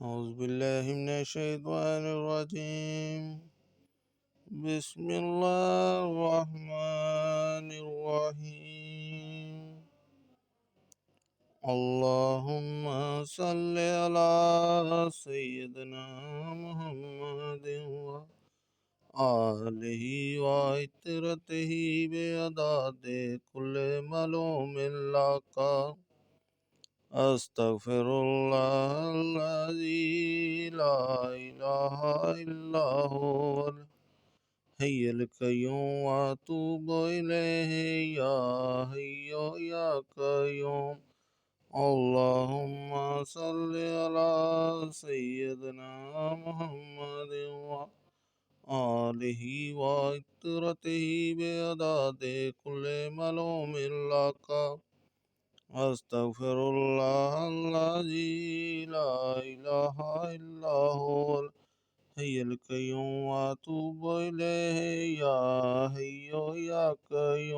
أعوذ بالله من الشيطان الرجيم. بسم الله الرحمن الرحيم. اللهم صل على سيدنا محمد وآله وعترته بعدد كل معلوم لك. أستغفر الله الذي لا إله إلا هو الحي القيوم وأتوب إليه يا حي يا قيوم. اللهم صل على سيدنا محمد وآله وعترته بعدد كل معلوم لك. أستغفر الله الذي لا إله إلا هو الحي القيوم وأتوب إليه يا حي يا قيوم.